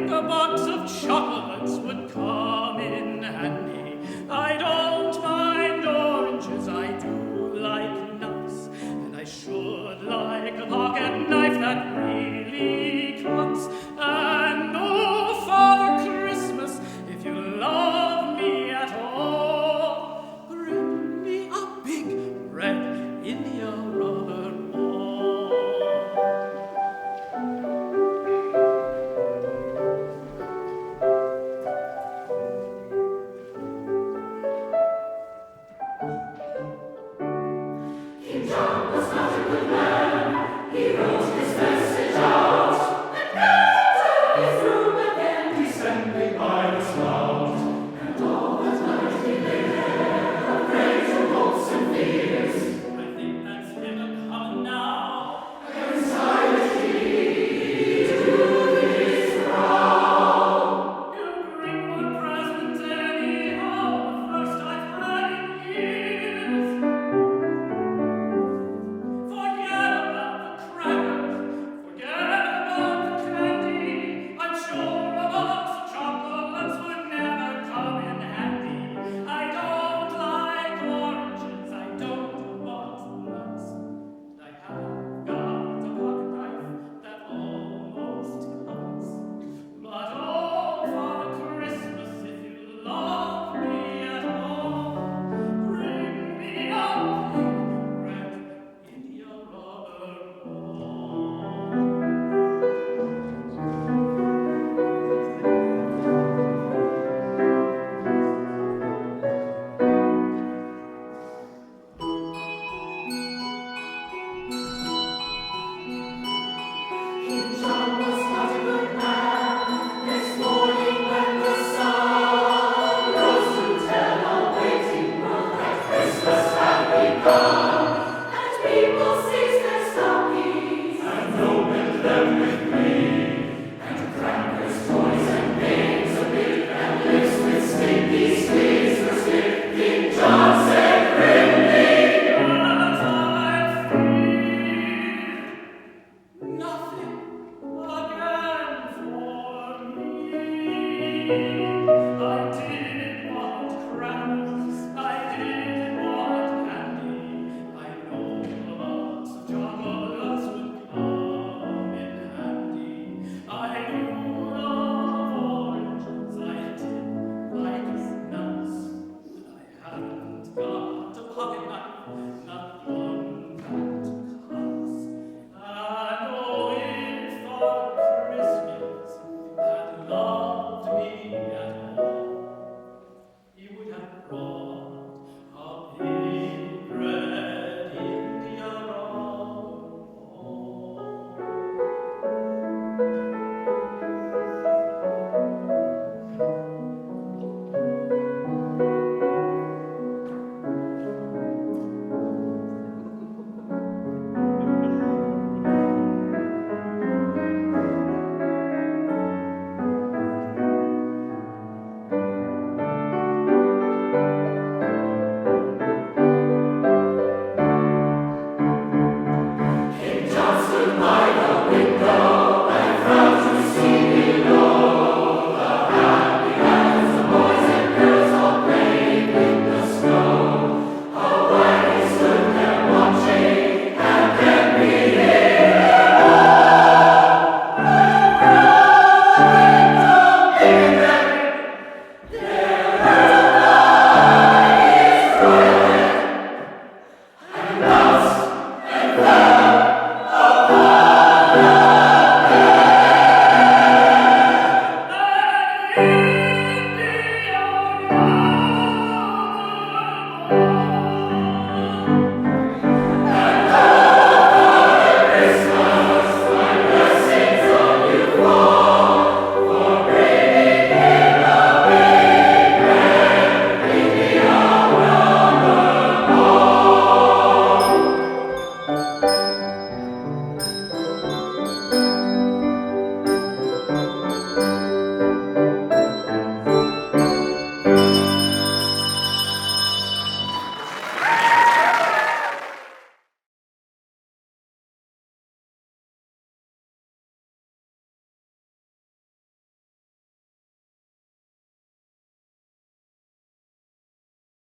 A box of chocolates would come in handy. I don't mind oranges, I do like nuts. And I should like a pocket knife that really cuts. And oh, Father Christmas, if you love me at all, bring me a big red India rubber ball. King John was not a good man. He wrote his message out and got to his room again, descending by the spout. And all that night he lay there, a prey to hopes and fears. I think that's him a-coming now. And silently to his brow. You bring one present anyhow, the first I've had in years. Forget about the crackers, forget about the candy. I'm sure a box of chocolates would never come in handy. I don't like oranges, I don't want nuts. And I have got a pocket knife that almost cuts. But oh, Father Christmas, if you love me at all, bring me a big red India rubber ball. King John was not a good man. Next morning when the sun rose to tell a waiting world that Christmas had begun, and people seized their stockings and opened them with glee, and crackers, toys, and games of big and lips with stinky sleeves were skipped. King John said grimly, But I fear nothing again for me.